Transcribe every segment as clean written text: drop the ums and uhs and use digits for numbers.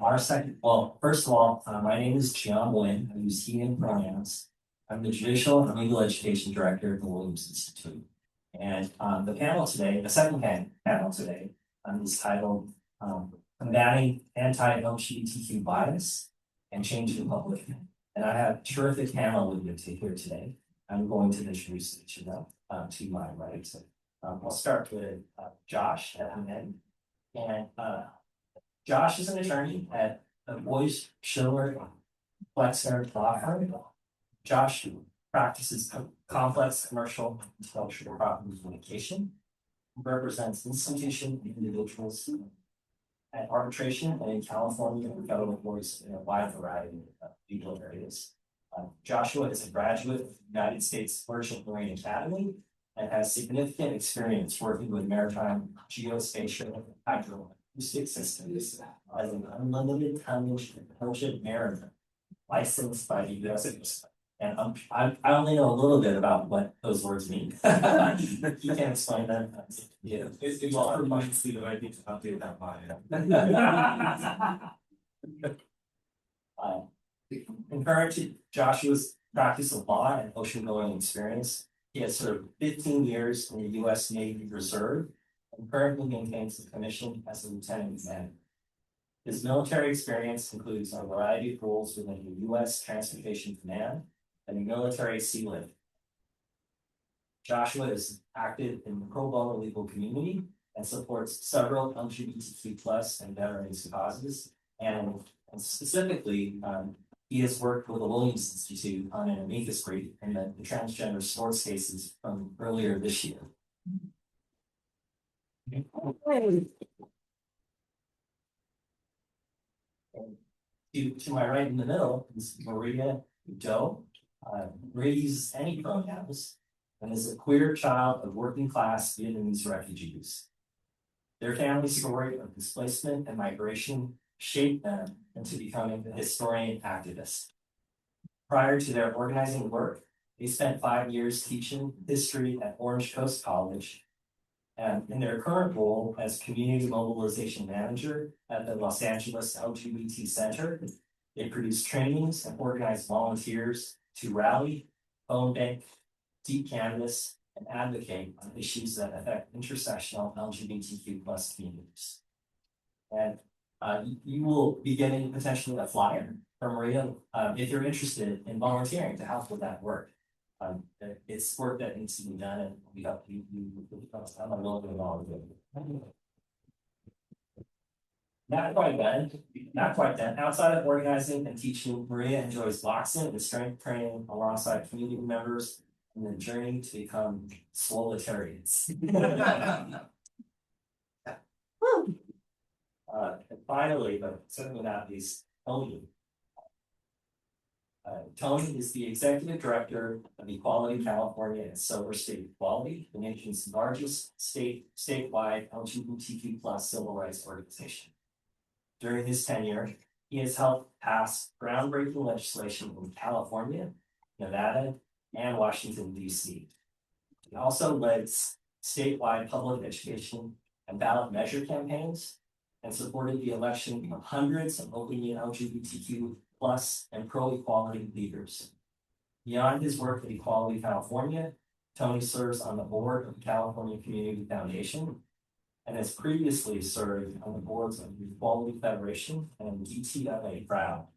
our second, well, first of all, my name is John Wynn. I use he and pronouns. I'm the Judicial and Legal Education Director at the Williams Institute. And the panel today, the second panel today, is titled Combating Anti-LGBTQ Bias and Changing the Public. And I have a terrific panel with me here today. I'm going to introduce each of them to my right. So, I'll start with Josh at the end. And Josh is an attorney at Boies Schiller Flexner Law Firm. Josh practices complex commercial and intellectual property litigation, represents institutions and individuals at arbitration and in California and federal courts in a wide variety of legal areas. Joshua is a graduate of the United States Merchant Marine Academy and has significant experience working with maritime geospatial hydroacoustic systems as an unlimited tonnage mariner licensed by the U.S. Coast Guard. And I only know a little bit about what those words mean. You can explain that. Yeah, it's pretty much that I need to update that bio. Concurrent to Joshua's practice of law and ocean going experience, he has served 15 years in the U.S. Navy Reserve and currently maintains the commission as a lieutenant commander. His military experience includes a variety of roles within the U.S. Transportation Command and the military sea lift. Joshua is active in the pro bono legal community and supports several LGBTQ+ and veterans causes. And specifically, he has worked with the Williams Institute on an amicus brief in the transgender sports cases from earlier this year. To my right in the middle is Maria Doe. Maria uses any pronouns and is a queer child of working class Vietnamese refugees. Their family story of displacement and migration shaped them into becoming a historian activist. Prior to their organizing work, they spent 5 years teaching history at Orange Coast College. And in their current role as community mobilization manager at the Los Angeles LGBT Center, they produce trainings and organize volunteers to rally, phone bank, deep canvass, and advocate on issues that affect intersectional LGBTQ+ communities. And you will be getting potentially a flyer from Maria if you're interested in volunteering to help with that work. It's work that needs to be done, and we help you. I'm a little bit involved with it. Not quite then. Outside of organizing and teaching, Maria enjoys boxing and strength training alongside community members in the journey to become solitarians. And finally, but certainly not least, Tony. Tony is the executive director of Equality California and Silver State Equality, the nation's largest statewide LGBTQ+ civil rights organization. During his tenure, he has helped pass groundbreaking legislation in California, Nevada, and Washington, D.C. He also led statewide public education and ballot measure campaigns and supported the election of hundreds of openly LGBTQ+ and pro-equality leaders. Beyond his work at Equality California, Tony serves on the board of the California Community Foundation and has previously served on the boards of the Equality Federation and DTLA Proud,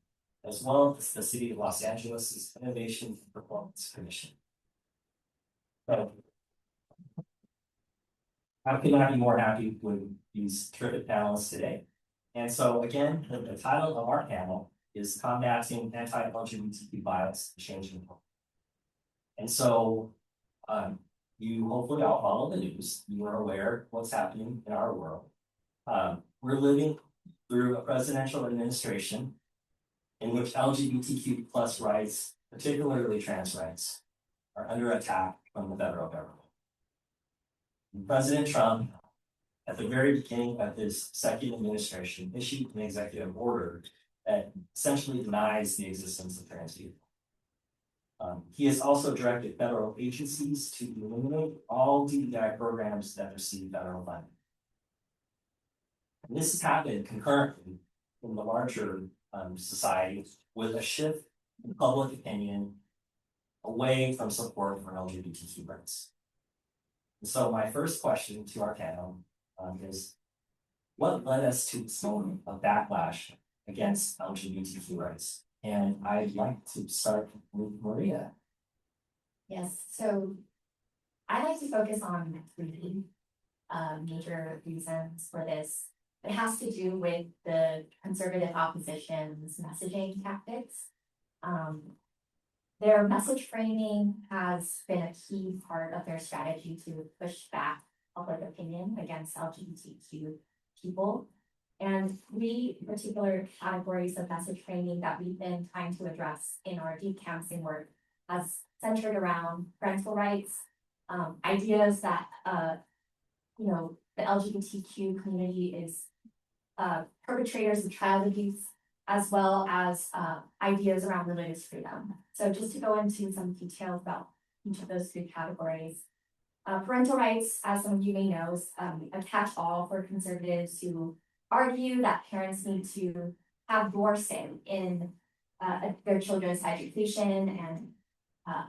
as well as the City of Los Angeles' Innovation and Performance Commission. So, how can I be more happy with these terrific panelists today? And so again, the title of our panel is Combating Anti-LGBTQ Bias and Changing the World. And so you hopefully all follow the news. You are aware of what's happening in our world. We're living through a presidential administration in which LGBTQ+ rights, particularly trans rights, are under attack from the federal government. And President Trump, at the very beginning of his second administration, issued an executive order that essentially denies the existence of trans people. He has also directed federal agencies to eliminate all DEI programs that receive federal funding. And this has happened concurrently in the larger society with a shift in public opinion away from support for LGBTQ rights. So my first question to our panel is, what led us to this moment of backlash against LGBTQ rights? And I'd like to start with Maria. Yes, so I like to focus on three major reasons for this. It has to do with the conservative opposition's messaging tactics. Their message framing has been a key part of their strategy to push back public opinion against LGBTQ people. And three particular categories of message framing that we've been trying to address in our deep canvassing work has centered around parental rights, ideas that the LGBTQ community is perpetrators of child abuse, as well as ideas around religious freedom. So just to go into some details about each of those three categories. Parental rights, as some of you may know, is a catch-all for conservatives who argue that parents need to have more say in their children's education and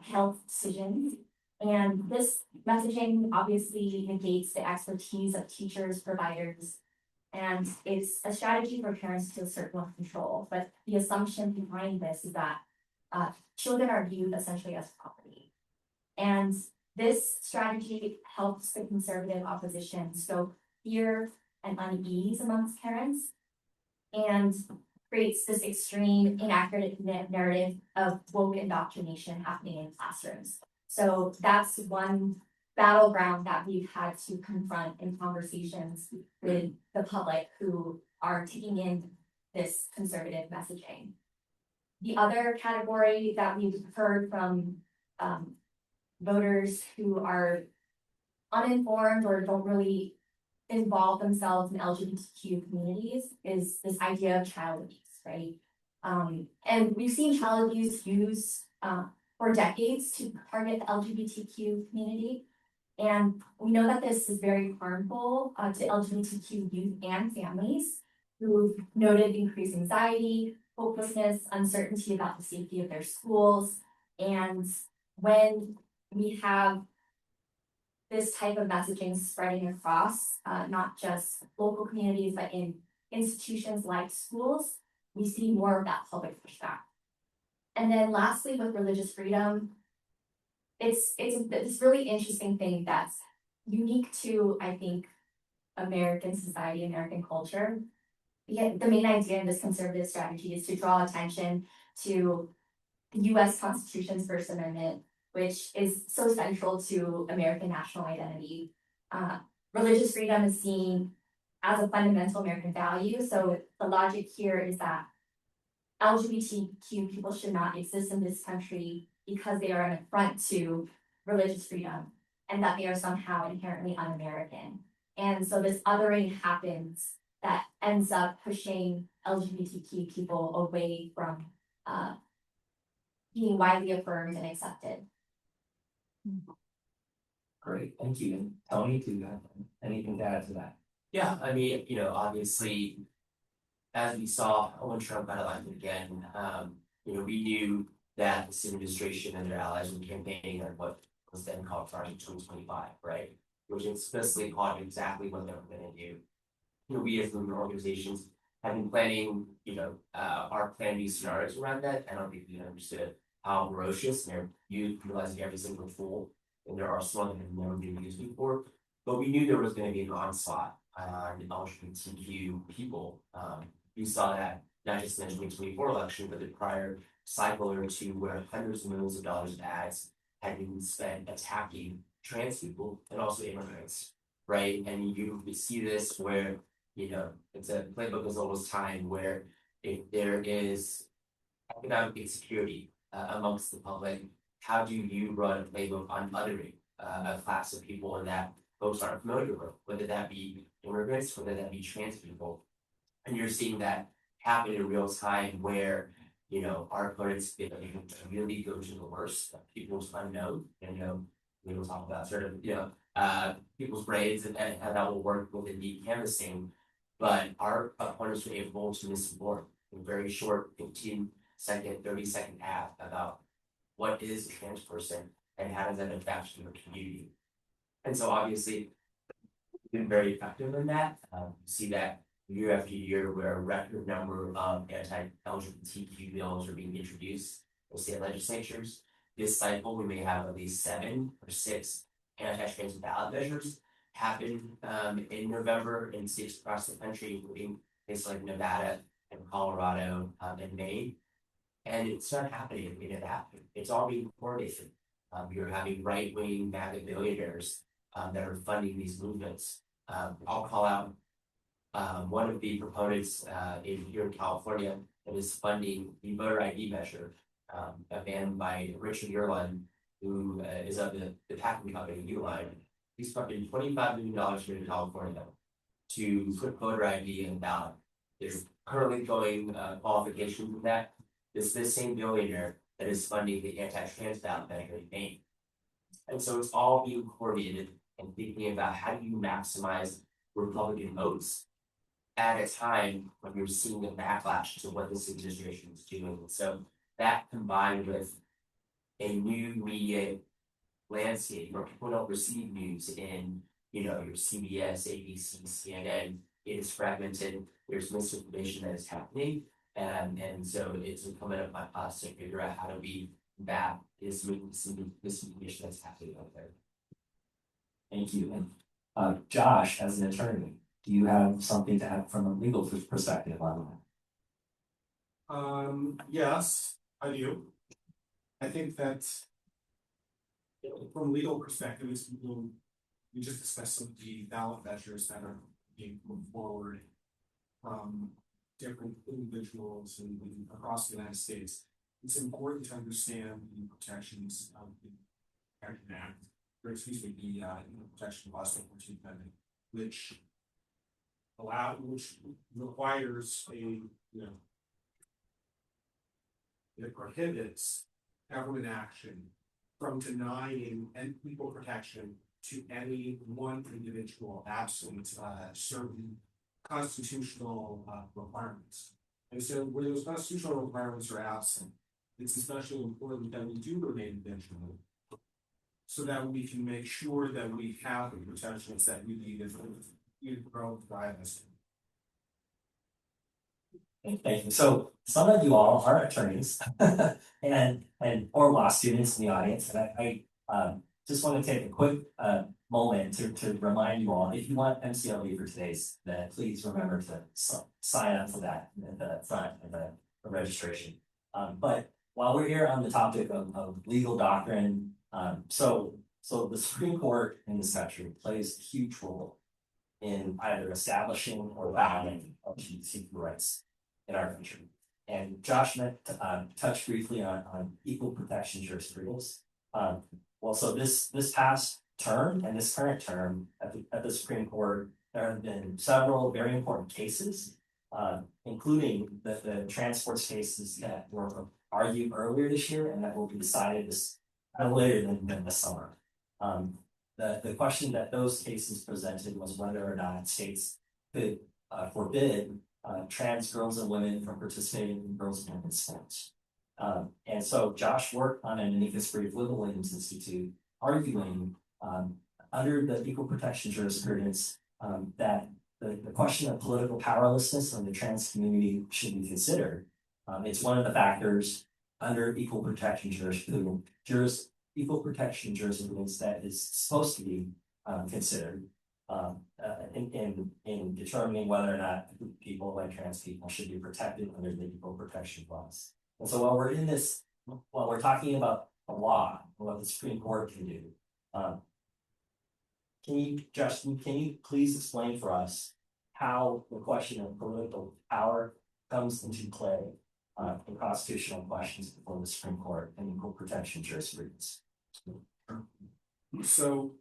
health decisions. And this messaging obviously negates the expertise of teachers, providers, and it's a strategy for parents to assert more control. But the assumption behind this is that children are viewed essentially as property. And this strategy helps the conservative opposition sow fear and unease amongst parents and creates this extreme inaccurate narrative of woke indoctrination happening in classrooms. So that's one battleground that we've had to confront in conversations with the public who are taking in this conservative messaging. The other category that we've heard from voters who are uninformed or don't really involve themselves in LGBTQ communities is this idea of child abuse, right? And we've seen child abuse used for decades to target the LGBTQ community. And we know that this is very harmful to LGBTQ youth and families who've noted increased anxiety, hopelessness, uncertainty about the safety of their schools. And when we have this type of messaging spreading across not just local communities, but in institutions like schools, we see more of that public pushback. And then lastly, with religious freedom, it's this really interesting thing that's unique to, I think, American society, American culture. Yet the main idea in this conservative strategy is to draw attention to the US Constitution's First Amendment, which is so central to American national identity. Religious freedom is seen as a fundamental American value. So the logic here is that LGBTQ people should not exist in this country because they are an affront to religious freedom and that they are somehow inherently un-American. And so this othering happens that ends up pushing LGBTQ people away from being widely affirmed and accepted. Great, thank you. And Tony, do you have anything to add to that? Yeah, I mean, obviously, as we saw when Trump got elected again, we knew that this administration and their allies were campaigning on what was then called Project 2025, right? Which explicitly called exactly what they were going to do. We as movement organizations have been planning, our plan B scenarios around that. I don't think we understood how ferocious they're utilizing every single tool in their arsenal that have never been used before. But we knew there was going to be an onslaught on LGBTQ people. We saw that not just in the 2024 election, but the prior cycle or two where hundreds of millions of dollars of ads had been spent attacking trans people and also immigrants, right? And you see this where, it's a playbook as old as time, where if there is economic insecurity amongst the public, how do you run a playbook on othering a class of people that folks aren't familiar with, whether that be immigrants, whether that be trans people? And you're seeing that happen in real time where, our opponents really go to the worst of people's unknown. We will talk about sort of, people's brains and how that will work within deep canvassing. But our opponents were able to misinform in very short 15-second, 30-second ad about what is a trans person and how does that affect your community. And so obviously, we've been very effective in that. You see that year after year where a record number of anti-LGBTQ bills are being introduced in state legislatures. This cycle, we may have at least 7 or 6 anti-trans ballot measures happen in November in states across the country, including places like Nevada and Colorado and Maine. And it's not happening in a vacuum. It's all being coordinated. You're having right-wing MAGA billionaires that are funding these movements. I'll call out one of the proponents here in California that is funding the voter ID measure, a man by Richard Yerlin, who is of the packing company Uline. He's funding $25 million here in California to put voter ID in the ballot. There's currently going qualification for that. It's this same billionaire that is funding the anti-trans ballot measure in Maine. And so it's all being coordinated and thinking about how do you maximize Republican votes at a time when you're seeing a backlash to what this administration is doing. And so that combined with a new media landscape where people don't receive news in, your CBS, ABC, CNN, it is fragmented, there's misinformation that is happening. And so it's incumbent upon us to figure out how do we combat this misinformation that's happening out there. Thank you. And Josh, as an attorney, do you have something to add from a legal perspective on that? Yes, I do. I think that from a legal perspective, we just discussed some of the ballot measures that are being moved forward from different individuals and across the United States. It's important to understand the protections of the Patriot Act, or excuse me, the protection of laws 14 Amendment, which requires it prohibits government action from denying equal protection to any one individual absent certain constitutional requirements. And so where those constitutional requirements are absent, it's especially important that we do remain vigilant so that we can make sure that we have the protections that we need to grow and thrive as. Thank you. So some of you all are attorneys and or law students in the audience, and I just want to take a quick moment to remind you all, if you want MCLE for today's event, please remember to sign up for that at the front of the registration. But while we're here on the topic of legal doctrine, so the Supreme Court in this country plays a huge role in either establishing or allowing LGBTQ rights in our country. And Josh touched briefly on equal protection jurisprudence. Well, so this past term and this current term at the Supreme Court, there have been several very important cases, including the transports cases that were argued earlier this year and that will be decided later than this summer. The question that those cases presented was whether or not states could forbid trans girls and women from participating in girls and women's sports. And so Josh worked on an amicus brief with the Williams Institute, arguing under the equal protection jurisprudence that the question of political powerlessness in the trans community should be considered. It's one of the factors under equal protection jurisprudence that is supposed to be considered in determining whether or not people like trans people should be protected under the equal protection laws. And so while we're talking about the law, what the Supreme Court can do, Justin, can you please explain for us how the question of political power comes into play in constitutional questions before the Supreme Court and equal protection jurisprudence? So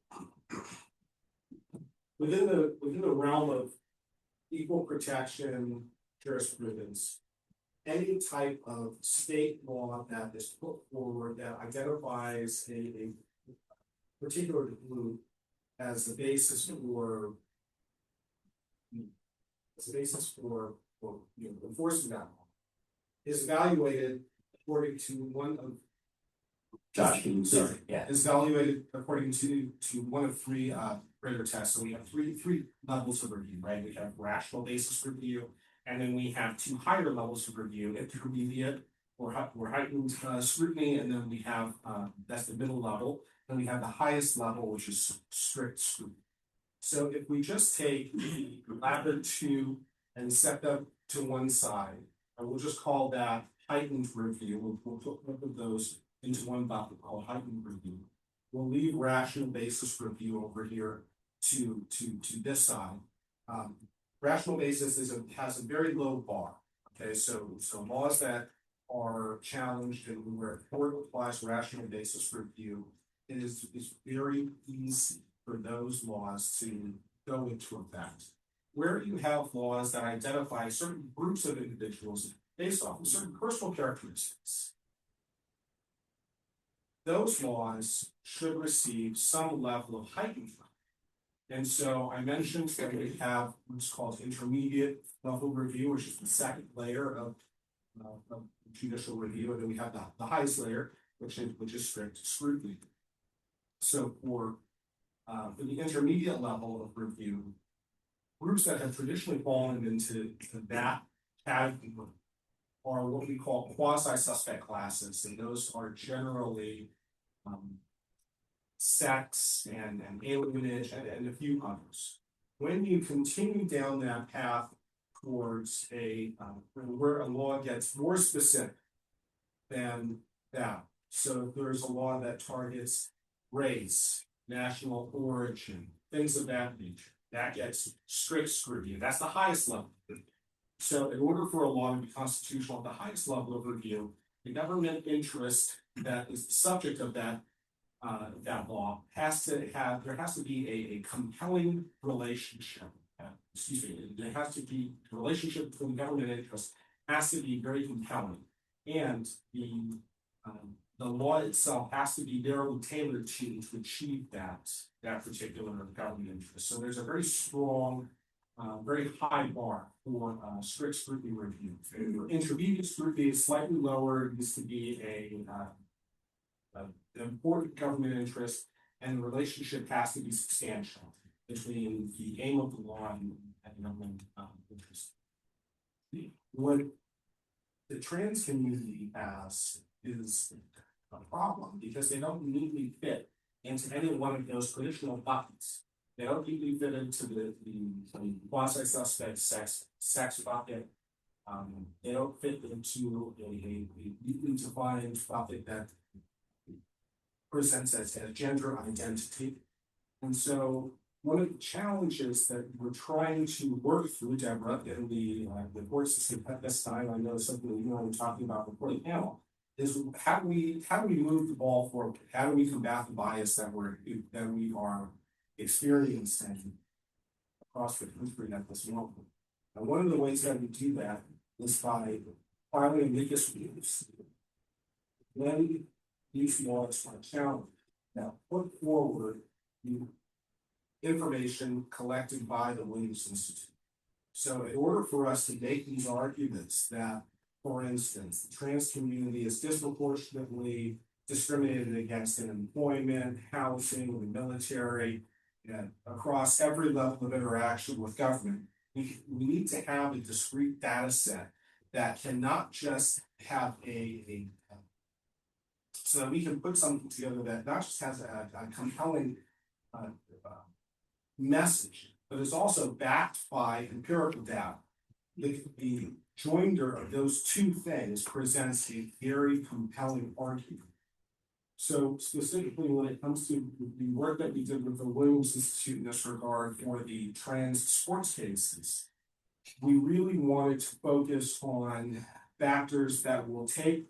within the realm of equal protection jurisprudence, any type of state law that is put forward that identifies a particular group as the basis for as a basis for enforcing that law, is evaluated according to one of Josh, can you, Sorry. yeah, is evaluated according to one of three greater tests. So we have three levels of review, right? We have rational basis review, and then we have two higher levels of review, intermediate or heightened scrutiny, and then we have that's the middle level, and we have the highest level, which is strict scrutiny. So if we just take the latter two and set them to one side, and we'll just call that heightened review. We'll put both of those into one bucket called heightened review. We'll leave rational basis review over here to this side. Rational basis has a very low bar. Okay, so laws that are challenged and where the court applies rational basis review, it is very easy for those laws to go into effect. Where you have laws that identify certain groups of individuals based off of certain personal characteristics, those laws should receive some level of heightened. And so I mentioned that we have what's called intermediate level review, which is the second layer of judicial review, and then we have the highest layer, which is strict scrutiny. So for the intermediate level of review, groups that have traditionally fallen into that category are what we call quasi-suspect classes, and those are generally sex and alienage and a few others. When you continue down that path towards where a law gets more specific than that, so if there's a law that targets race, national origin, things of that nature, that gets strict scrutiny. That's the highest level. So in order for a law to be constitutional at the highest level of review, the government interest that is the subject of that law there has to be a compelling relationship. There has to be the relationship between government interest has to be very compelling, and the law itself has to be narrowly tailored to achieve that particular government interest. So there's a very strong, very high bar for strict scrutiny review. Intermediate scrutiny is slightly lower. It needs to be an important government interest, and the relationship has to be substantial between the aim of the law and government interest. What the trans community has is a problem because they don't neatly fit into any one of those traditional buckets. They don't neatly fit into the quasi-suspect sex bucket. They don't fit into a neatly defined bucket that presents as gender identity. And so one of the challenges that we're trying to work through, Deborah, in the court system at this time, I know something that you know I'm talking about before the panel, is how do we move the ball forward? How do we combat the bias that we are experiencing across the country at this moment? And one of the ways that we do that is by filing amicus briefs. When these laws are challenged, now put forward the information collected by the Williams Institute. So in order for us to make these arguments that, for instance, the trans community is disproportionately discriminated against in employment, housing, the military, and across every level of interaction with government, we need to have a discrete data set that cannot just have so that we can put something together that not just has a compelling message, but is also backed by empirical data. The joinder of those two things presents a very compelling argument. So specifically when it comes to the work that we did with the Williams Institute in this regard for the trans sports cases, we really wanted to focus on factors that will take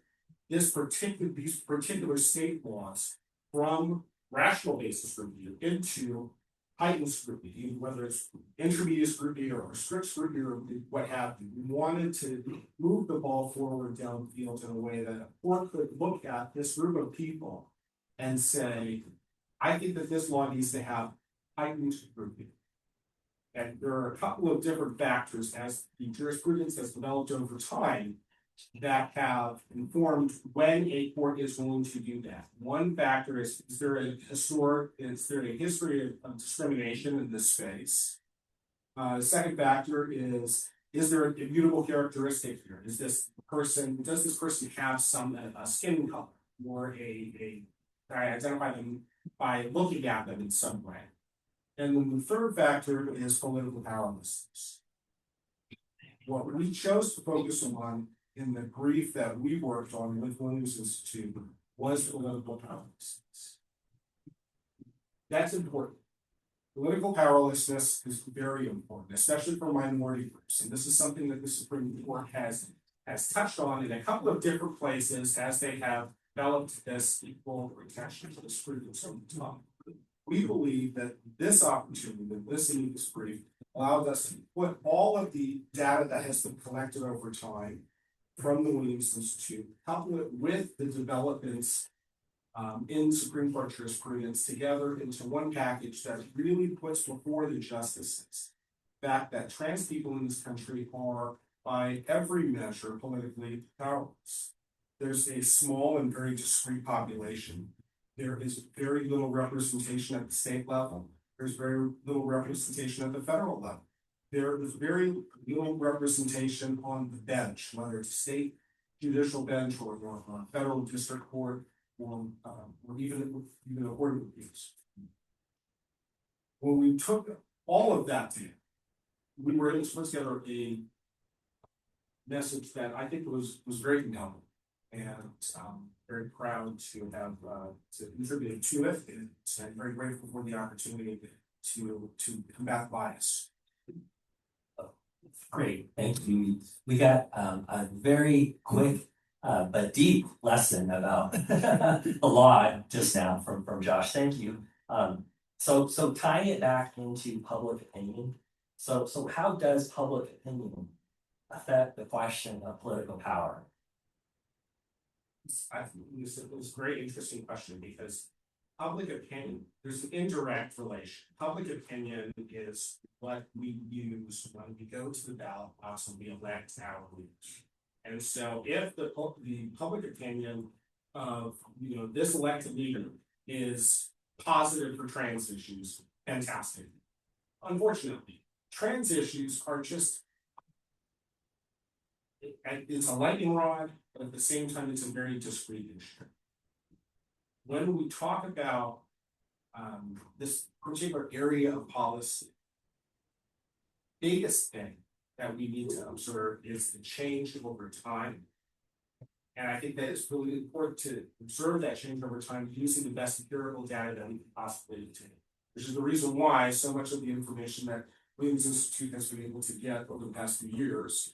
these particular state laws from rational basis review into heightened scrutiny, whether it's intermediate scrutiny or strict scrutiny or what have you. We wanted to move the ball forward down the field in a way that a court could look at this group of people and say, I think that this law needs to have heightened scrutiny. And there are a couple of different factors as the jurisprudence has developed over time that have informed when a court is going to do that. One factor is there a history of discrimination in this space? The second factor is there an immutable characteristic here? Does this person have some skin color or I identify them by looking at them in some way? And then the third factor is political powerlessness. What we chose to focus on in the brief that we worked on with Williams Institute was political powerlessness. That's important. Political powerlessness is very important, especially for minority groups. And this is something that the Supreme Court has touched on in a couple of different places as they have developed this equal protection for the students over time. We believe that this opportunity, that this amicus brief, allows us to put all of the data that has been collected over time from the Williams Institute, couple it with the developments in Supreme Court jurisprudence together into one package that really puts before the justices the fact that trans people in this country are, by every measure, politically powerless. There's a small and very discrete population. There is very little representation at the state level. There's very little representation at the federal level. There is very little representation on the bench, whether it's state judicial bench or federal district court or even a court of appeals. When we took all of that data, we were able to put together a message that I think was very compelling. And very proud to have contributed to it, and I'm very grateful for the opportunity to combat bias. Great, thank you. We got a very quick but deep lesson about the law just now from Josh. Thank you. So tying it back into public opinion. So how does public opinion affect the question of political power? I think this is a very interesting question because public opinion, there's an indirect relation. Public opinion is what we use when we go to the ballot box and we elect our leaders. And so if the public opinion of this elected leader is positive for trans issues, fantastic. Unfortunately, trans issues are just it's a lightning rod, but at the same time, it's a very discrete issue. When we talk about this particular area of policy, biggest thing that we need to observe is the change over time. And I think that it's really important to observe that change over time using the best empirical data that we can possibly obtain, which is the reason why so much of the information that Williams Institute has been able to get over the past few years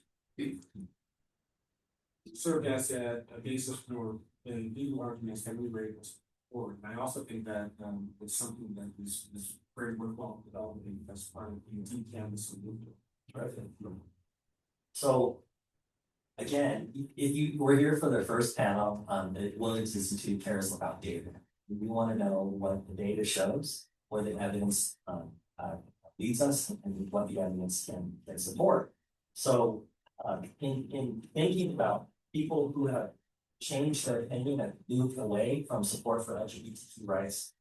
served as a basis for the legal arguments that we were able to forward. And I also think that it's something that is very worthwhile developing as part of the deep canvas movement. Right. So again, if you were here for the first panel, the Williams Institute cares about data. We want to know what the data shows, where the evidence leads us, and what the evidence can support. So in thinking about people who have changed their opinion and moved away from support for LGBTQ rights,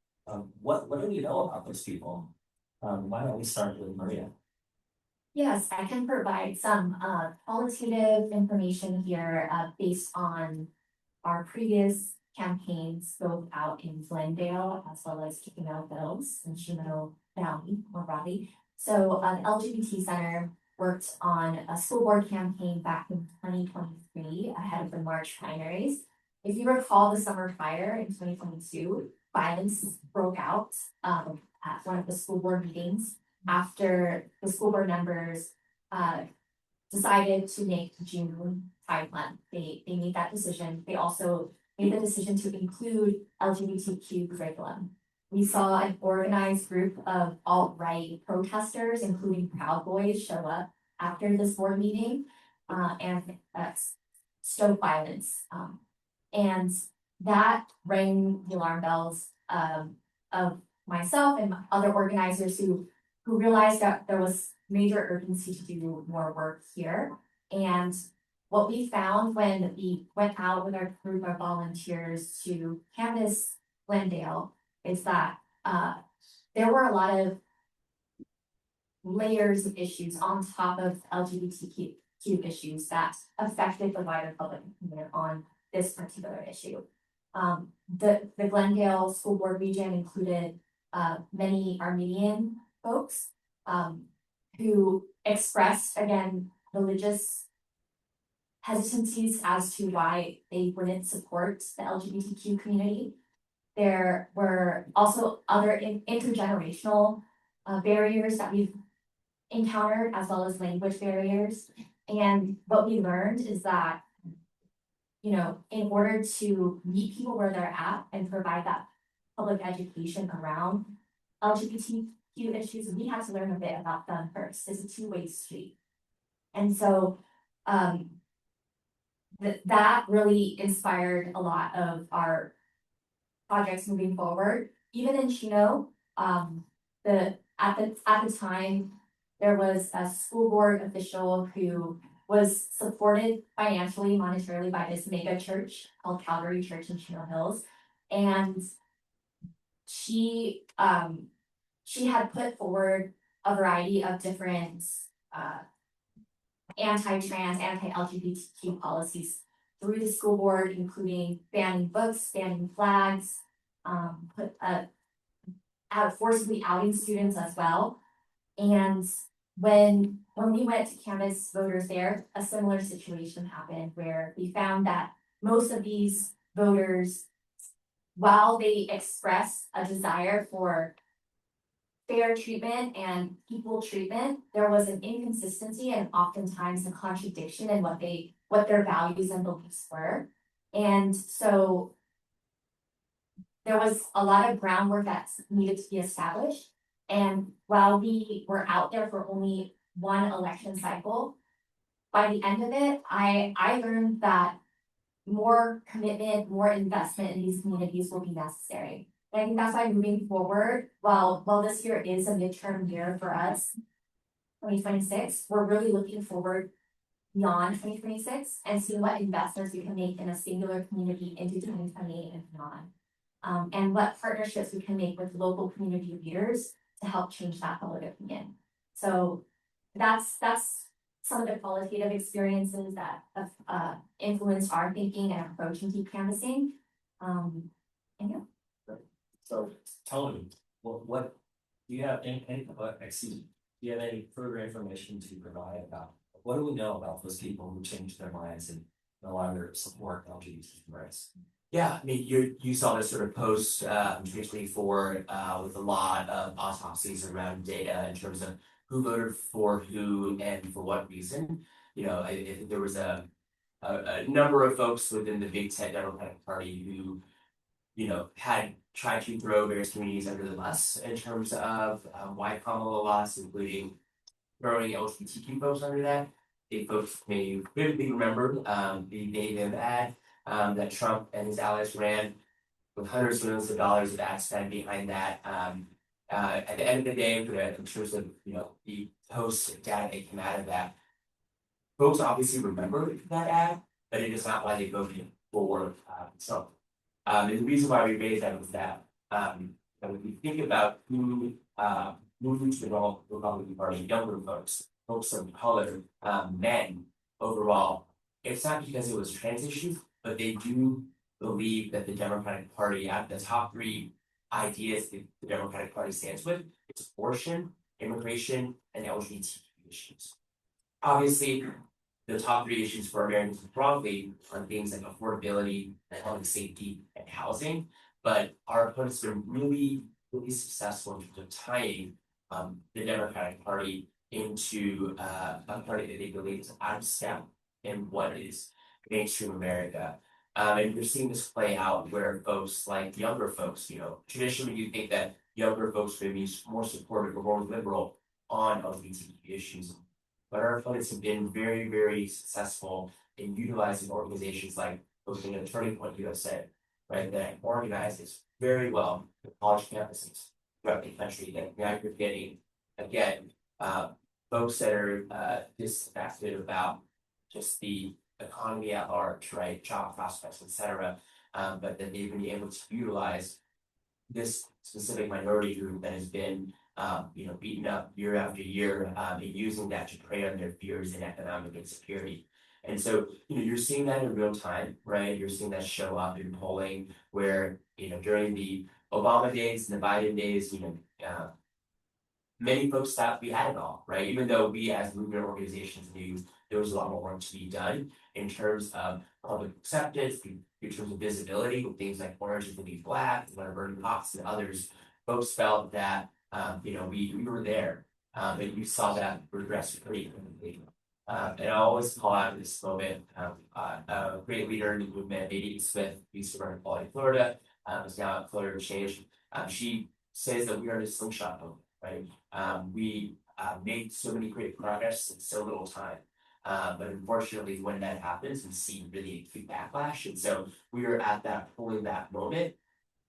what do we know about those people? Why don't we start with Maria? Yes, I can provide some qualitative information here based on our previous campaigns, both out in Glendale as well as Chickasha Hills and Chimano Valley, more broadly. So the LGBT Center worked on a school board campaign back in 2023 ahead of the March primaries. If you recall the summer fire in 2022, violence broke out at one of the school board meetings after the school board members decided to make June Pride Month. They made that decision. They also made the decision to include LGBTQ curriculum. We saw an organized group of alt-right protesters, including Proud Boys, show up after this board meeting and stoke violence. And that rang the alarm bells of myself and other organizers who who realized that there was major urgency to do more work here. And what we found when we went out with our group of volunteers to canvass Glendale is that there were a lot of layers of issues on top of LGBTQ issues that affected the wider public opinion on this particular issue. The Glendale School Board region included many Armenian folks who expressed, again, religious hesitancies as to why they wouldn't support the LGBTQ community. There were also other intergenerational barriers that we've encountered, as well as language barriers. And what we learned is that, you know, in order to meet people where they're at and provide that public education around LGBTQ issues, we had to learn a bit about them first. It's a two-way street. And so that really inspired a lot of our projects moving forward. Even in Chino, at the time, there was a school board official who was supported financially, monetarily by this mega church called Calvary Church in Chino Hills. And she had put forward a variety of different anti-trans, anti-LGBTQ policies through the school board, including banning books, banning flags, forcibly outing students as well. And when we went to canvass voters there, a similar situation happened where we found that most of these voters, while they express a desire for fair treatment and equal treatment, there was an inconsistency and oftentimes a contradiction in what their values and beliefs were. And so there was a lot of groundwork that needed to be established. And while we were out there for only one election cycle, by the end of it, I learned that more commitment, more investment in these communities will be necessary. And I think that's why moving forward, while this year is a midterm year for us, 2026, we're really looking forward beyond 2026 and seeing what investments we can make in a singular community into 2028 and beyond. And what partnerships we can make with local community leaders to help change that public opinion. So that's some of the qualitative experiences that have influenced our thinking and approach in deep canvassing. And yeah. So tell me, what do you have any excuse me, do you have any further information to provide about what do we know about those people who changed their minds and no longer support LGBT rights? Yeah, I mean, you saw this sort of post 2024 with a lot of autopsies around data in terms of who voted for who and for what reason. You know, I think there was a number of folks within the Big Tent Democratic Party who, you know, had tried to throw various communities under the bus in terms of why Kamala lost, including throwing LGBTQ folks under that. They folks may vividly remember the native ad that Trump and his allies ran with hundreds of millions of dollars of ad spend behind that. At the end of the day, in terms of, you know, the post data that came out of that, folks obviously remember that ad, but it is not why they voted for Trump. And the reason why we raised that was that when we think about who moved to the Republican Party, younger folks of color, men overall, it's not because it was trans issues, but they do believe that the Democratic Party, at the top three ideas the Democratic Party stands with, it's abortion, immigration, and LGBTQ issues. Obviously, the top three issues for Americans broadly are things like affordability, public safety, and housing. But our opponents have been really successful in terms of tying the Democratic Party into a party that they believe is out of step in what is mainstream America. And you're seeing this play out where folks like younger folks, you know, traditionally you think that younger folks may be more supportive or more liberal on LGBTQ issues. But our opponents have been very, very successful in utilizing organizations like hosting an Turning Point USA, right, that organizes very well the college campuses throughout the country that now you're getting again, folks that are disaffected about just the economy at large, right, job prospects, et cetera. But that they've been able to utilize this specific minority group that has been, beaten up year after year, and using that to prey on their fears and economic insecurity. And so, you're seeing that in real time, right? You're seeing that show up in polling where, during the Obama days and the Biden days, many folks thought we had it all, right? Even though we as movement organizations knew there was a lot more work to be done in terms of public acceptance, in terms of visibility with things like Orange is the New Black, Burning Cox and others. Folks felt that, we were there, and you saw that regress pretty quickly. And I always call out in this moment, a great leader in the movement, Nadine Smith, used to run Quality Florida, is now at Florida Change. She says that we are in a slingshot moment, right? We made so many great progress in so little time. But unfortunately, when that happens, we see really acute backlash. And so we are at that pulling back moment,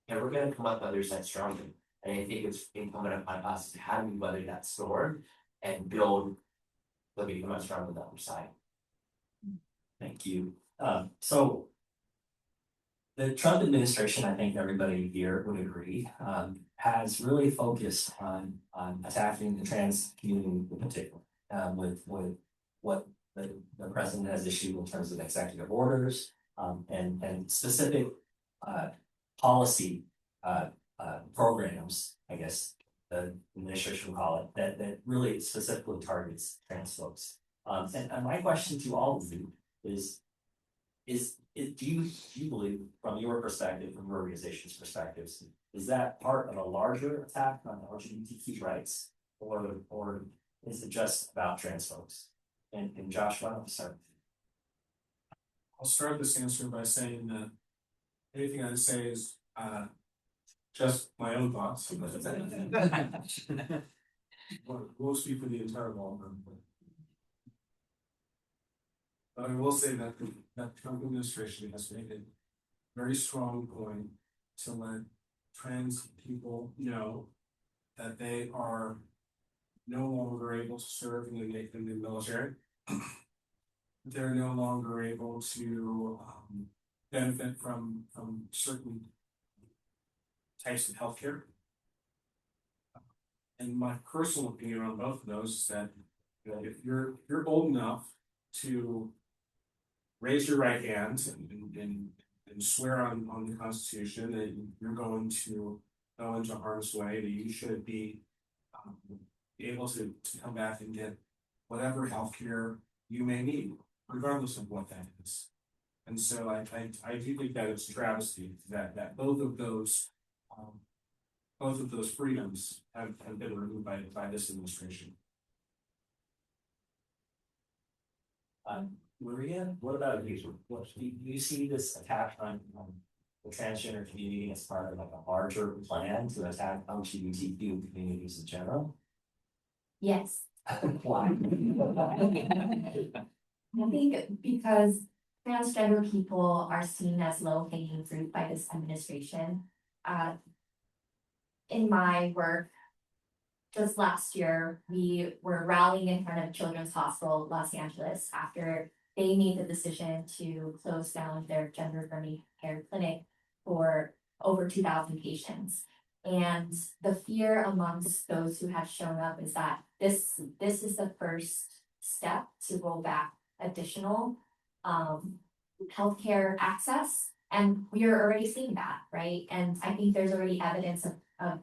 and we're going to come up the other side stronger. And I think it's incumbent upon us to how do we weather that storm and build that we come out stronger on the other side. Thank you. So the Trump administration, I think everybody here would agree, has really focused on attacking the trans community in particular, with what the president has issued in terms of executive orders, and specific policy programs, I guess the administration will call it, that really specifically targets trans folks. And my question to all of you is do you believe, from your perspective, from your organization's perspectives, is that part of a larger attack on LGBTQ rights, or is it just about trans folks? And Josh, why don't we start? I'll start this answer by saying that anything I say is just my own thoughts. Won't speak for the entire law firm. But I will say that the Trump administration has made a very strong point to let trans people know that they are no longer able to serve in the military. They're no longer able to benefit from certain types of healthcare. And my personal opinion on both of those is that if you're old enough to raise your right hand and swear on the Constitution that you're going to go into harm's way, that you should be able to come back and get whatever healthcare you may need, regardless of what that is. And so I do think that it's a travesty that both of those freedoms have been removed by this administration. Maria, what about you? What do you see this attack on the transgender community as part of like a larger plan to attack LGBTQ communities in general? Yes. Why? I think because transgender people are seen as low-hanging fruit by this administration. In my work, just last year, we were rallying in front of Children's Hospital Los Angeles after they made the decision to close down their gender-affirming care clinic for over 2,000 patients. And the fear amongst those who have shown up is that this is the first step to roll back additional healthcare access. And we are already seeing that, right? And I think there's already evidence of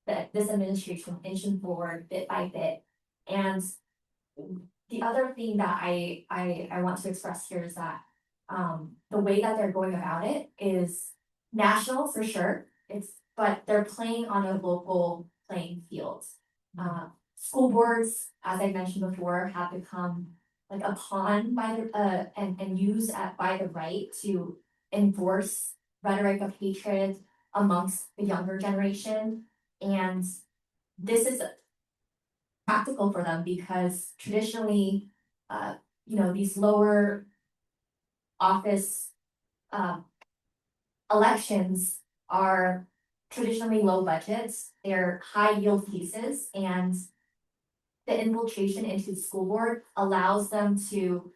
that this administration inching forward bit by bit. And the other thing that I want to express here is that the way that they're going about it is national for sure. But they're playing on a local playing field. School boards, as I mentioned before, have become like a pawn by the and used by the right to enforce rhetoric of hatred amongst the younger generation. And this is practical for them because traditionally, these lower office elections are traditionally low budgets. They're high yield cases, and the infiltration into the school board allows them to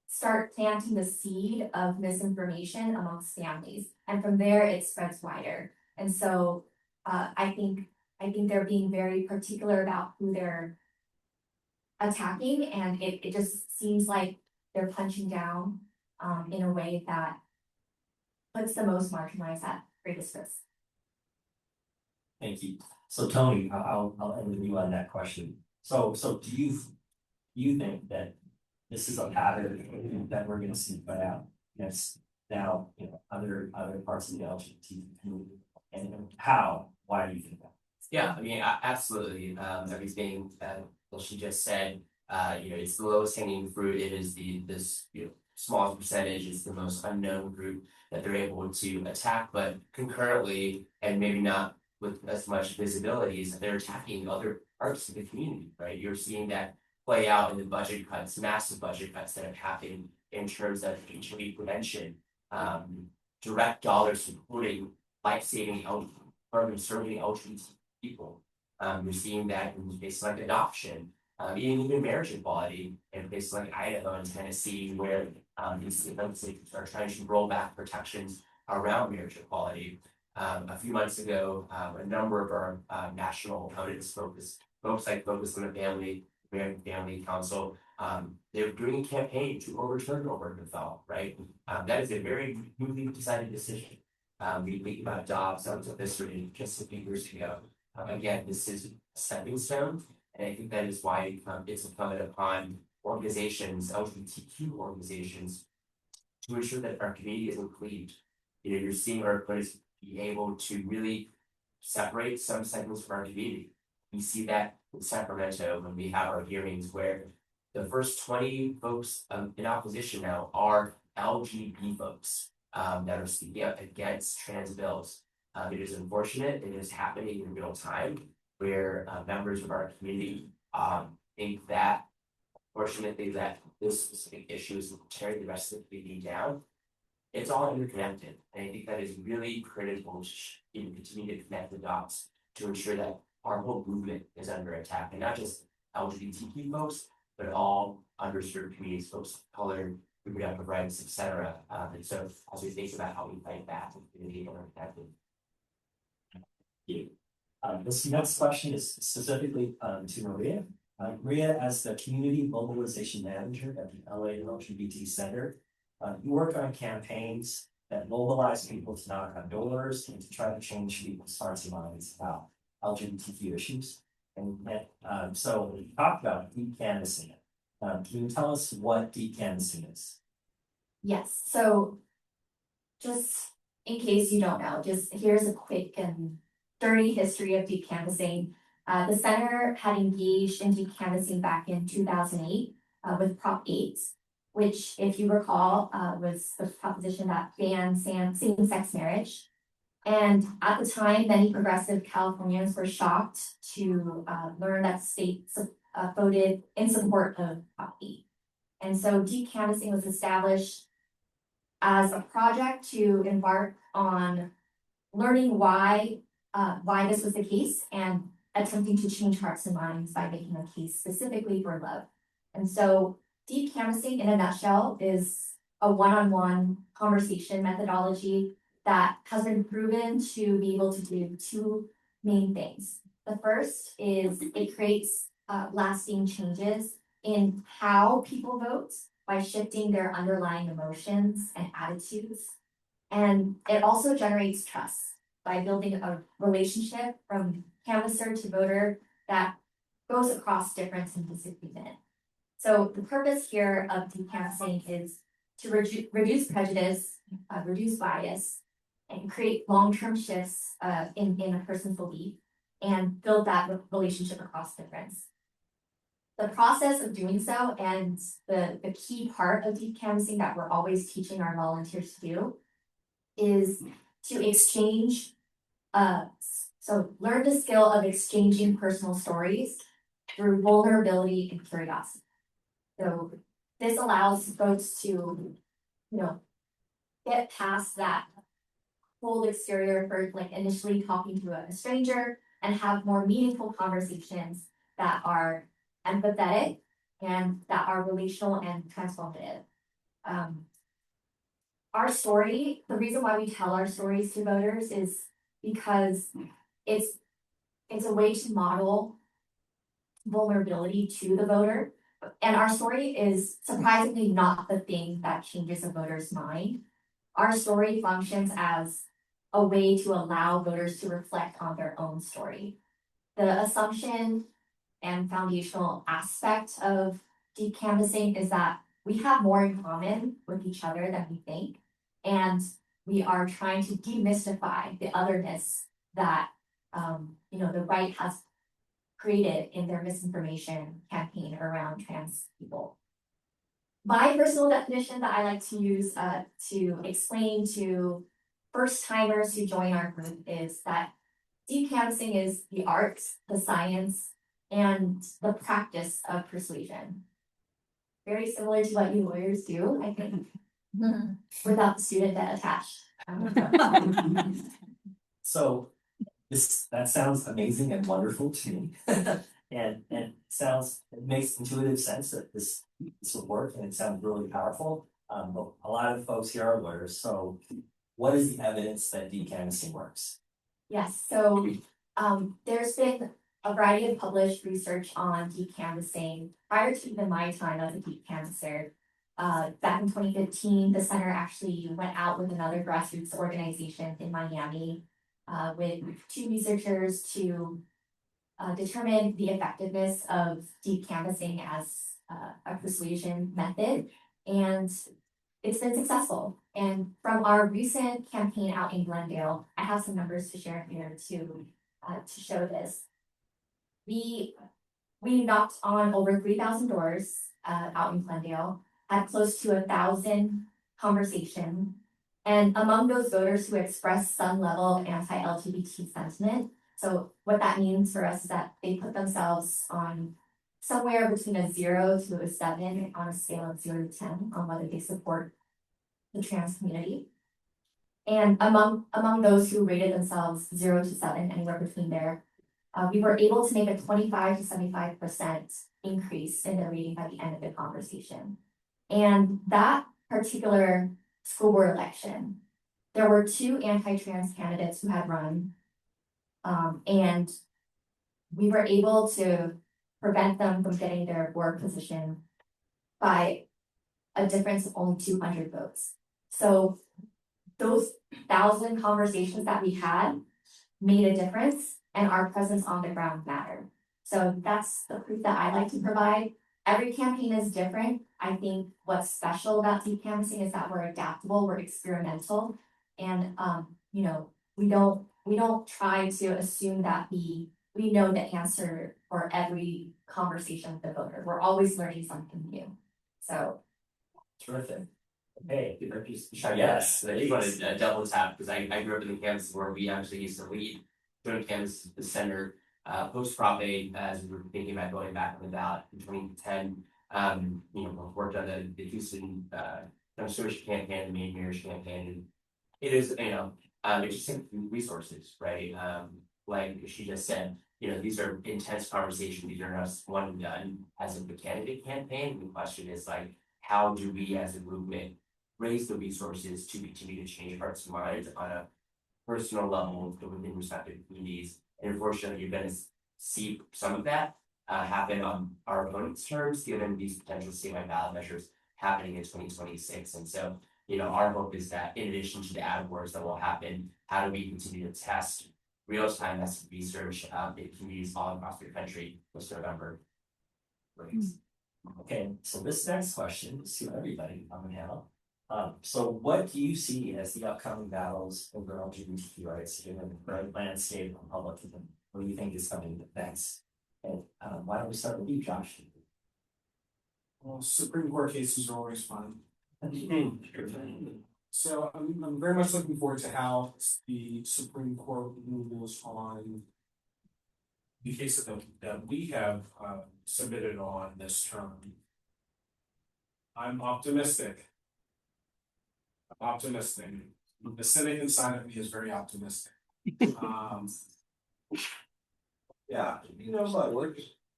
start planting the seed of misinformation amongst families, and from there it spreads wider. And so I think they're being very particular about who they're attacking, and it just seems like they're punching down in a way that puts the most marginalized at greatest risk. Thank you. So Tony, I'll end with you on that question. So do you think that this is a pattern that we're gonna see play out? Yes, now, you know, other parts of the LGBT community, and how, why do you think that? Yeah, I mean, absolutely, everything that she just said, you know, it's the lowest hanging fruit, it is this, you know, smallest percentage, it's the most unknown group that they're able to attack, but concurrently, and maybe not with as much visibility, is that they're attacking other parts of the community, right? You're seeing that play out in the budget cuts, massive budget cuts that have happened in terms of HIV prevention, direct dollars supporting life-saving programs serving LGBT people. You're seeing that in places like adoption, even marriage equality in places like Idaho and Tennessee, where these states are trying to roll back protections around marriage equality. A few months ago, a number of our national opponents folks like Focus on the Family, American Family Council, they were doing a campaign to overturn Obergefell, right? That is a very newly decided decision. We think about Dobbs, that was a history just a few years ago. Again, this is a stepping stone, and I think that is why it's incumbent upon organizations, LGBTQ organizations, to ensure that our community is included. You know, you're seeing our opponents be able to really separate some segments from our community. We see that in Sacramento when we have our hearings where the first 20 folks in opposition now are LGBT folks that are speaking out against trans bills. It is unfortunate, it is happening in real time where members of our community think that, fortunately, that this specific issue is tearing the rest of the community down. It's all interconnected, and I think that is really critical to continue to connect the dots to ensure that our whole movement is under attack, and not just LGBTQ folks, but all underserved communities, folks of color, reproductive rights, etc. And so as we think about how we fight back, we need to be interconnected. This next question is specifically to Maria. Maria, as the Community Mobilization Manager at the LA LGBT Center, you work on campaigns that mobilize people to knock on doors and to try to change people's hearts and minds about LGBTQ issues. And so we talked about deep canvassing. Can you tell us what deep canvassing is? Yes, so just in case you don't know, just here's a quick and dirty history of deep canvassing. The center had engaged in deep canvassing back in 2008 with Prop 8, which, if you recall, was the proposition that banned same-sex marriage. And at the time, many progressive Californians were shocked to learn that the state voted in support of Prop 8. And so deep canvassing was established as a project to embark on learning why this was the case and attempting to change hearts and minds by making a case specifically for love. And so deep canvassing, in a nutshell, is a one-on-one conversation methodology that has been proven to be able to do two main things. The first is it creates lasting changes in how people vote by shifting their underlying emotions and attitudes. And it also generates trust by building a relationship from canvasser to voter that goes across difference and disagreement. So the purpose here of deep canvassing is to reduce prejudice, reduce bias, and create long-term shifts in a person's belief and build that relationship across difference. The process of doing so, and the key part of deep canvassing that we're always teaching our volunteers to do, is to exchange, so learn the skill of exchanging personal stories through vulnerability and curiosity. So this allows folks to, get past that cold exterior for like initially talking to a stranger and have more meaningful conversations that are empathetic, and that are relational and transformative. Our story, the reason why we tell our stories to voters is because it's a way to model vulnerability to the voter. And our story is surprisingly not the thing that changes a voter's mind. Our story functions as a way to allow voters to reflect on their own story. The assumption and foundational aspect of deep canvassing is that we have more in common with each other than we think. And we are trying to demystify the otherness that the right has created in their misinformation campaign around trans people. My personal definition that I like to use to explain to first timers who join our group is that deep canvassing is the art, the science, and the practice of persuasion. Very similar to what you lawyers do, I think, without the student debt attached. So that sounds amazing and wonderful to me. and it makes intuitive sense that this would work, and it sounds really powerful. But a lot of folks here are lawyers, so what is the evidence that deep canvassing works? Yes, so there's been a variety of published research on deep canvassing prior to even my time as a deep canvasser. Back in 2015, the center actually went out with another grassroots organization in Miami with 2 researchers to determine the effectiveness of deep canvassing as a persuasion method, and it's been successful. And from our recent campaign out in Glendale, I have some numbers to share here to show this. We knocked on over 3,000 doors out in Glendale, had close to 1,000 conversations, and among those voters who expressed some level of anti-LGBT sentiment. So what that means for us is that they put themselves on somewhere between a 0 to a 7 on a scale of 0 to 10 on whether they support the trans community. And among those who rated themselves 0 to 7, anywhere between there, we were able to make a 25 to 75% increase in their rating by the end of the conversation. And that particular school board election, there were 2 anti-trans candidates who had run, and we were able to prevent them from getting their board position by a difference of only 200 votes. So those 1,000 conversations that we had made a difference, and our presence on the ground mattered. So that's the proof that I like to provide. Every campaign is different. I think what's special about deep canvassing is that we're adaptable, we're experimental, and we don't try to assume that we know the answer for every conversation with the voter. We're always learning something new. So Terrific. Okay, Yes, I just wanted to double tap because I grew up in the campus where we actually used to lead joint canvas the center post Prop 8 as we were thinking about going back on the ballot in 2010. Worked on the Houston demonstration campaign, the main mayor's campaign, and it is it's just resources, right? Like she just said, these are intense conversations. These are not one and done as in the candidate campaign. The question is like, how do we as a movement raise the resources to continue to change hearts and minds on a personal level within respective communities? And unfortunately, you're going to see some of that happen on our opponents' terms, given these potential statewide ballot measures happening in 2026. And so, our hope is that in addition to the ad wars that will happen, how do we continue to test real-time research in communities all across the country this November? Okay, so this next question is to everybody on the panel. So what do you see as the upcoming battles over LGBTQ rights given the current landscape of publicism? What do you think is coming next? And why don't we start with you, Josh? Well, Supreme Court cases are always fun. So I'm very much looking forward to how the Supreme Court rules on the case that we have submitted on this term. I'm optimistic. The cynic inside of me is very optimistic. Yeah, my work.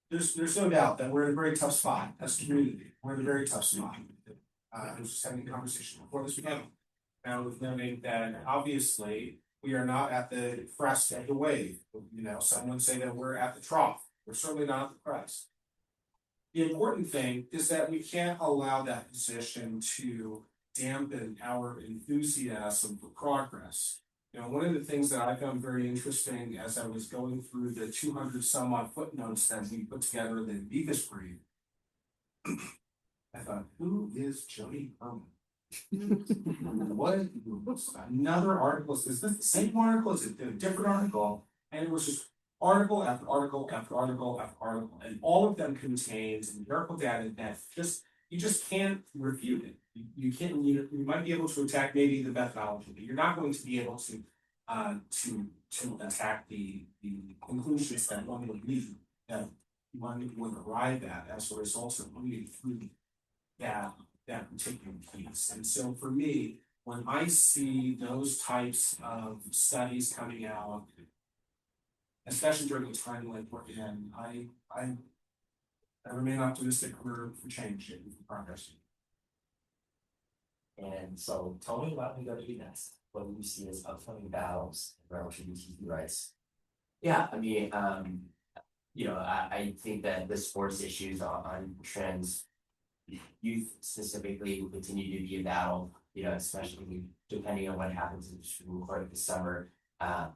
there's no doubt that we're in a very tough spot as a community. We're in a very tough spot. I was just having a conversation before this began. And I was noting that obviously we are not at the crest of the wave. You know, some would say that we're at the trough. We're certainly not at the crest. The important thing is that we can't allow that position to dampen our enthusiasm for progress. You know, one of the things that I found very interesting as I was going through the 200 some odd footnotes that we put together in the Beavis brief, I thought, who is Jody Herman? What another article? Is this the same article? Is it a different article? And it was just article after article after article after article, and all of them contained empirical data that you just can't refute it. You can't. You might be able to attack maybe the methodology, but you're not going to be able to attack the conclusions that one would need that one would arrive at as a result of reading through that particular piece. And so for me, when I see those types of studies coming out, especially during the time like we're in, I remain optimistic for change and for progress. And so tell me about what you next. What do you see as upcoming battles around LGBTQ rights? Yeah, I mean, I think that the sports issues on trans youth specifically will continue to be a battle, especially depending on what happens in the Supreme Court this summer.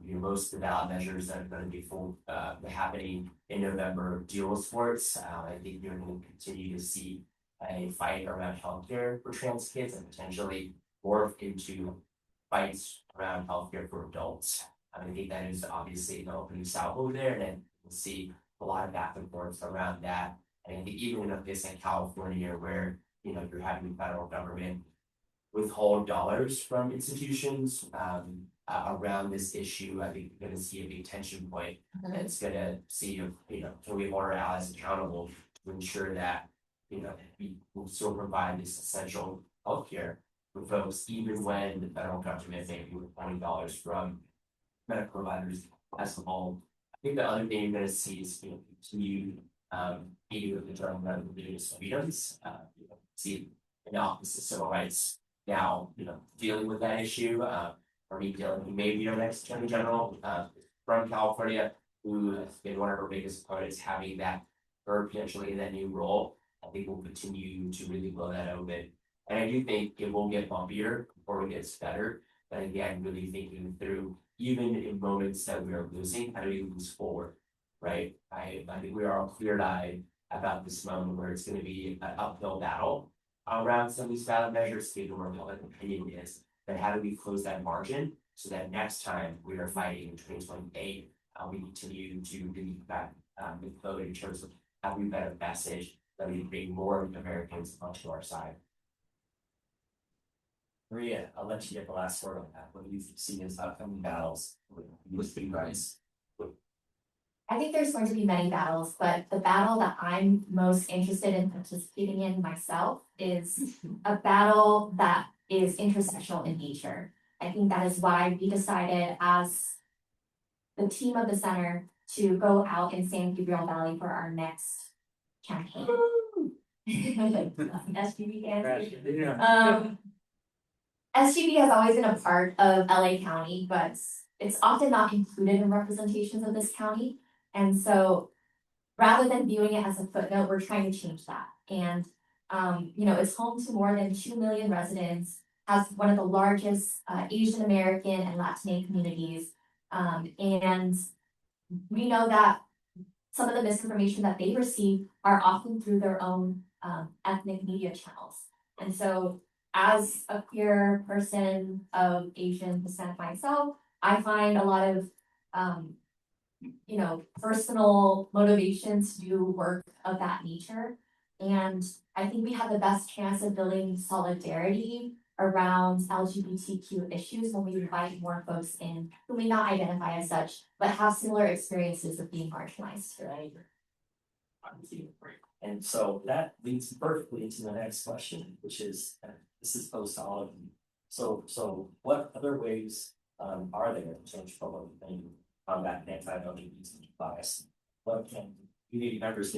Most of the ballot measures that are going to be happening in November deal with sports. I think you're going to continue to see a fight around healthcare for trans kids and potentially morph into fights around healthcare for adults. I think that is obviously the opening salvo there, and then we'll see a lot of back and forth around that. And I think even in a place like California, where you're having the federal government withhold dollars from institutions around this issue, I think you're going to see a big tension point. And it's going to see can we hold our allies accountable to ensure that we will still provide this essential healthcare for folks, even when the federal government may be withholding dollars from medical providers as a whole. I think the other thing you're going to see is continued meeting with the Journal of Medical Religious Freedoms, see in the Office of Civil Rights now, dealing with that issue, or me dealing with maybe our next Attorney General from California, who has been one of our biggest opponents, having that or potentially in that new role. I think we'll continue to really blow that open. And I do think it will get bumpier before it gets better. But again, really thinking through, even in moments that we are losing, how do we lose forward? Right? I think we are all clear-eyed about this moment where it's going to be an uphill battle around some of these ballot measures, given where public opinion is. But how do we close that margin so that next time we are fighting in 2028, we continue to really back the vote in terms of how we better message that we bring more Americans onto our side. Maria, I'll let you get the last word on that. What do you see as upcoming battles with big rights? I think there's going to be many battles, but the battle that I'm most interested in participating in myself is a battle that is intersectional in nature. I think that is why we decided as the team of the center to go out in San Gabriel Valley for our next campaign. SGB campaign. SGB has always been a part of LA County, but it's often not included in representations of this county. And so rather than viewing it as a footnote, we're trying to change that. And, it's home to more than 2 million residents, has one of the largest Asian American and Latino communities. And we know that some of the misinformation that they receive are often through their own ethnic media channels. And so as a queer person of Asian descent myself, I find a lot of personal motivations to do work of that nature. And I think we have the best chance of building solidarity around LGBTQ issues when we invite more folks in who may not identify as such, but have similar experiences of being marginalized. Right? And so that leads perfectly into the next question, which is, this is post all of you. So what other ways are there to change public opinion on that anti-LGBT bias? What can community members,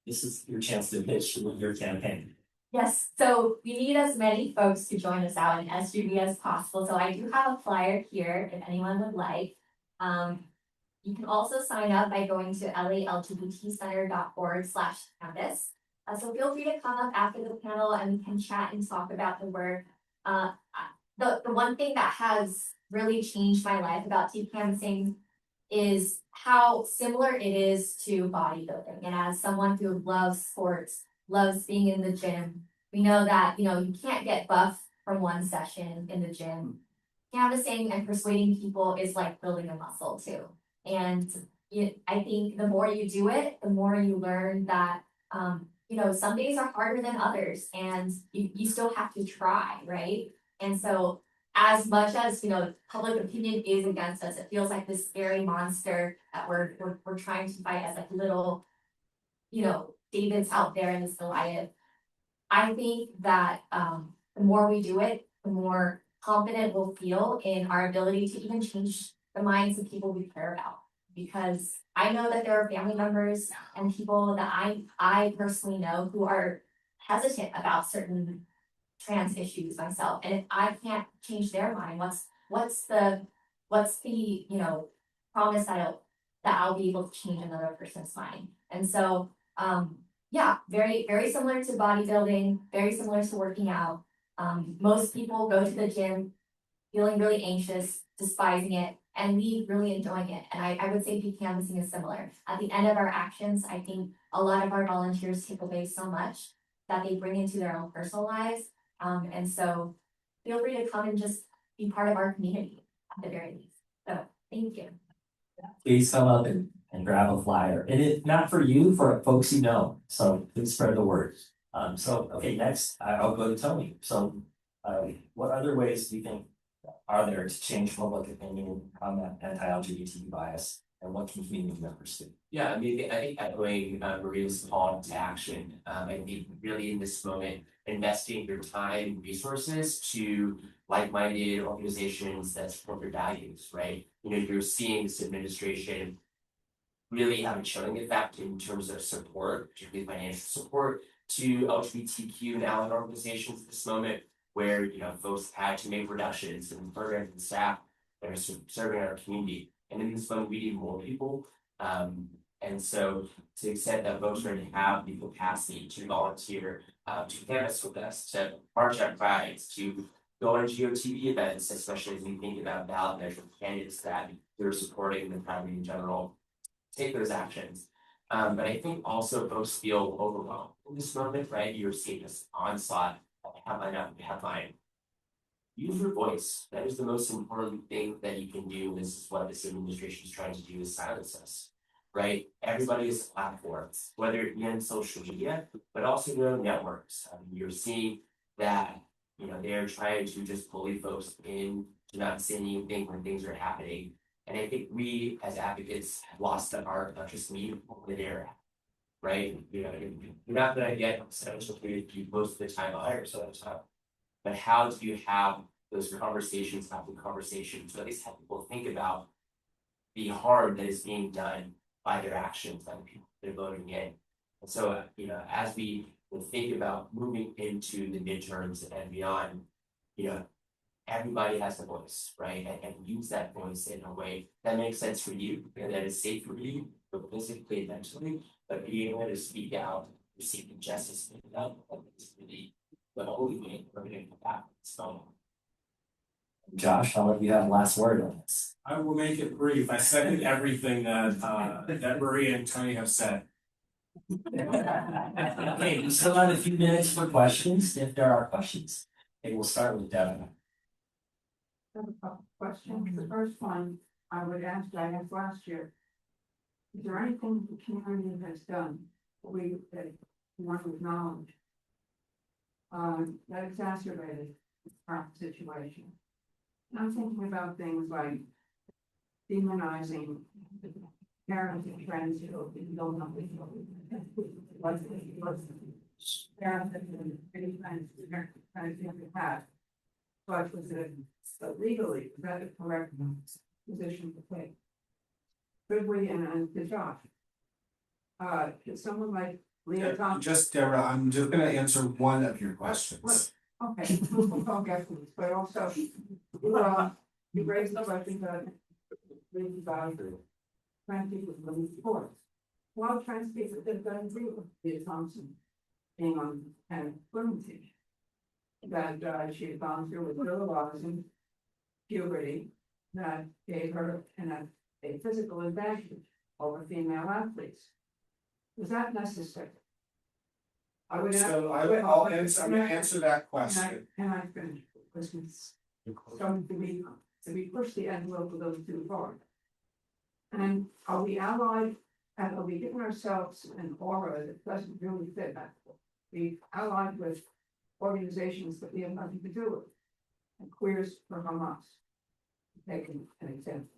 this is your chance to pitch your campaign. Yes, so we need as many folks to join us out in SGB as possible, so I do have a flyer here if anyone would like. You can also sign up by going to lalgbtcenter.org/campus. So feel free to come up after the panel and we can chat and talk about the work. The one thing that has really changed my life about team canvassing is how similar it is to bodybuilding. And as someone who loves sports, loves being in the gym, we know that, you can't get buff from one session in the gym. Canvassing and persuading people is like building a muscle too. And I think the more you do it, the more you learn that, some days are harder than others and you still have to try, right? And so as much as, public opinion is against us, it feels like this scary monster that we're trying to fight as like little, Davids out there in this Goliath. I think that the more we do it, the more confident we'll feel in our ability to even change the minds of people we care about. Because I know that there are family members and people that I personally know who are hesitant about certain trans issues myself. And if I can't change their mind, what's the promise that I'll be able to change another person's mind. And so yeah, very, very similar to bodybuilding, very similar to working out. Most people go to the gym feeling really anxious, despising it, and leave really enjoying it. And I would say peak canvassing is similar. At the end of our actions, I think a lot of our volunteers take away so much that they bring into their own personal lives. And so feel free to come and just be part of our community at the very least. So thank you. Please come up and grab a flyer. And it not for you, for folks you know. So please spread the word. Okay, next I'll go to Tony. So what other ways do you think are there to change public opinion on that anti-LGBTQ bias? And what can community members do? Yeah, I mean, I think echoing Maria's call to action, I think really in this moment, investing your time and resources to like-minded organizations that support your values, right? You're seeing this administration really have a chilling effect in terms of support, particularly financial support to LGBTQ and allied organizations at this moment, where folks had to make reductions in programs and staff that are serving our community. And in this moment, we need more people. And so to the extent that folks already have the capacity to volunteer, to canvass with us, to march on prides, to go on GOTV events, especially as we think about ballot measure candidates that they're supporting the primary in general, take those actions. But I think also folks feel overwhelmed in this moment, right? You're seeing this onslaught of headline after headline. Use your voice. That is the most important thing that you can do. This is what this administration is trying to do, is silence us, right? Everybody has platforms, whether it be on social media, but also their own networks. You're seeing that, they're trying to just bully folks in to not say anything when things are happening. And I think we as advocates have lost the art of just meeting the narrative, right? You're not gonna get social media most of the time either, so that's tough. But how do you have those conversations, to at least have people think about the harm that is being done by their actions, by the people they're voting in. And so, as we think about moving into the midterms and beyond, everybody has a voice, right? And use that voice in a way that makes sense for you, and that is safe for you, both physically and mentally, but being able to speak out, receiving justice, is really the only way we're going to come back to this moment. Josh, I'll let you have the last word on this. I will make it brief. I second everything that Maria and Tony have said. Okay, we still have a few minutes for questions, if there are questions. Okay, we'll start with Devin. I have a couple questions. The first one I would ask, I asked last year. Is there anything the community has done that we want to acknowledge that exacerbated the current situation? And I'm thinking about things like demonizing parents and friends who don't know parents and any friends in the past. But was it legally, is that a correct position to take? Could we, and to Josh, someone like Leah Thompson. Just Deborah, I'm just gonna answer one of your questions. Okay, okay, but also, you raised the question that about trans people living sports. Well, trans people have done agree with Leah Thompson being on a swimming team. That she had gone through with realizing puberty that gave her a physical advantage over female athletes. Was that necessary? I would. So I'm gonna answer that question. And I finished, because it's starting to be pushed the envelope of those too far. And are we allied, and are we giving ourselves an aura that doesn't really fit that? We allied with organizations that we have nothing to do with. And Queers for Hamas. Taking an example.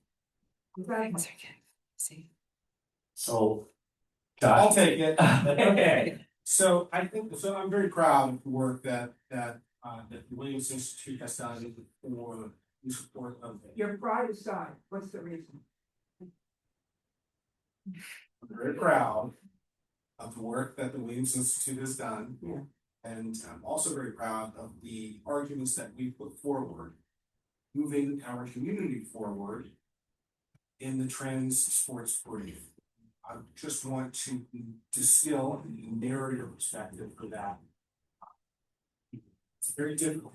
So. I'll Josh. take it. Okay. So I think, so I'm very proud of the work that the Williams Institute has done for the support of. Your pride aside, what's the reason? I'm very proud of the work that the Williams Institute has done. Yeah. And I'm also very proud of the arguments that we put forward, moving our community forward in the trans sports brief. I just want to distill and narrow your perspective for that. It's very difficult.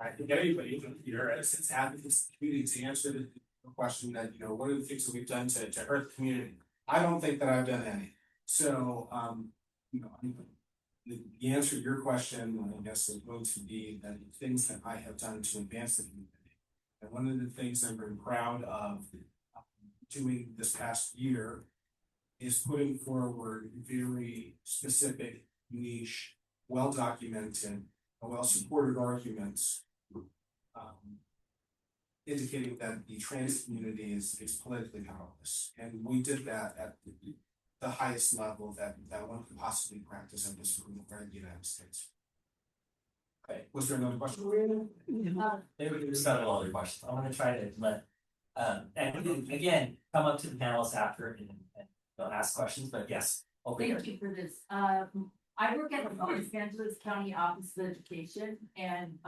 I think anybody here, as advocates of the community, to answer the question that, what are the things that we've done to hurt the community? I don't think that I've done any. So, the answer to your question, I guess, is going to be that the things that I have done to advance the community. And one of the things I'm very proud of doing this past year is putting forward very specific, niche, well-documented, well-supported arguments, indicating that the trans community is politically powerless. And we did that at the highest level that one could possibly practice in this room or in the United States. Okay, was there another question? Maybe we can just have other questions. I'm gonna try to let, and again, come up to the panelists after and ask questions, but yes. Over here. Thank you for this. I work at the Los Angeles County Office of Education, and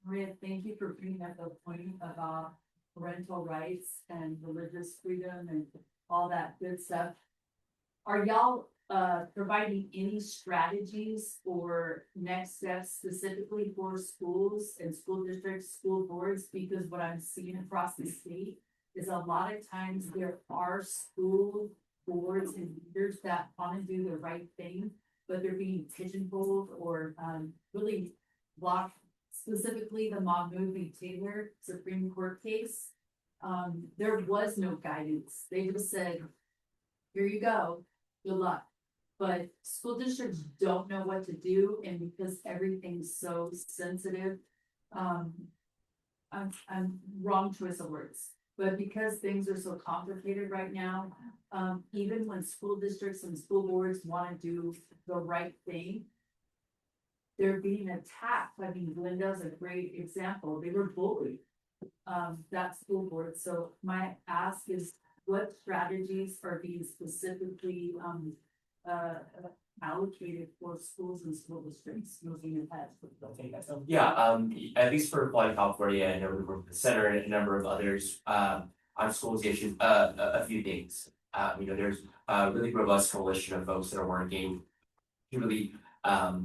Maria, thank you for bringing up the point about parental rights and religious freedom and all that good stuff. Are y'all providing any strategies or next steps specifically for schools and school districts, school boards? Because what I'm seeing across the state is a lot of times there are school boards and leaders that want to do the right thing, but they're being pigeonholed or really blocked. Specifically, the Mahmoud v. Taylor Supreme Court case, there was no guidance. They just said, here you go, good luck. But school districts don't know what to do, and because everything's so sensitive, I'm wrong choice of words. But because things are so complicated right now, even when school districts and school boards want to do the right thing, they're being attacked. I mean, Glenda's a great example. They were bullied, that school board. So my ask is, what strategies are being specifically allocated for schools and school districts moving ahead? Yeah, at least for Hawaii, California, I know we work with the center and a number of others on schools issues, a few things. There's a really robust coalition of folks that are working to really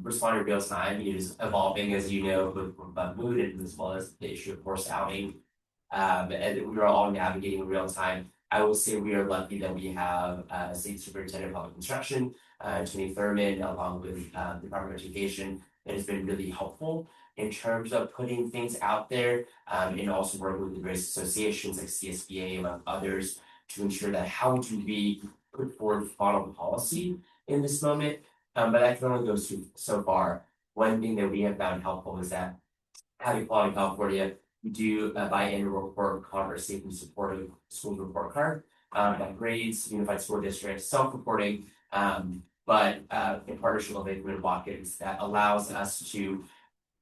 respond in real time. It is evolving, as you know, with mood and as well as the issue of forced outing. And we are all navigating in real time. I will say we are lucky that we have State Superintendent of Public Instruction, Tony Thurman, along with the Department of Education, that has been really helpful in terms of putting things out there, and also working with the various associations like CSBA and others to ensure that how do we put forward final policy in this moment. But that can only go so far. One thing that we have found helpful is that having Quality California, we do a biannual report called our Safe and Supportive Schools Report Card that grades unified school districts, self-reporting, but in partnership with Lakewood and Watkins, that allows us to,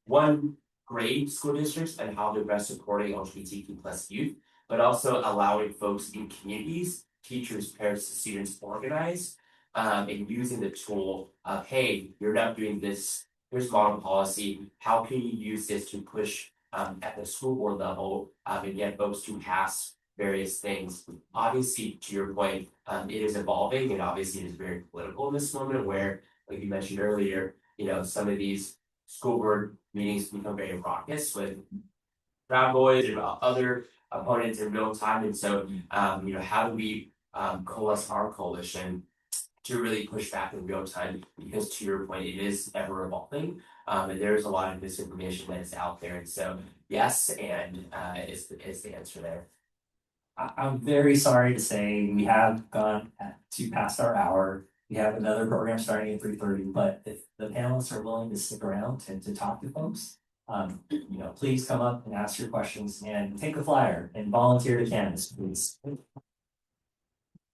one, grade school districts and how they're best supporting LGBTQ plus youth, but also allowing folks in communities teachers, parents, and students organize. And using the tool of, hey, you're not doing this, here's model policy, how can you use this to push at the school board level and get folks to pass various things. Obviously, to your point, it is evolving and obviously it is very political in this moment where, like you mentioned earlier, some of these school board meetings become very raucous with Proud Boys and other opponents in real time. And so, how do we coalesce our coalition to really push back in real time? Because to your point, it is ever evolving. And there's a lot of misinformation that is out there. And so, yes, and is the answer there. I'm very sorry to say we have gone to past our hour. We have another program starting at 3:30, but if the panelists are willing to stick around and to talk to folks, please come up and ask your questions and take the flyer and volunteer to canvas, please.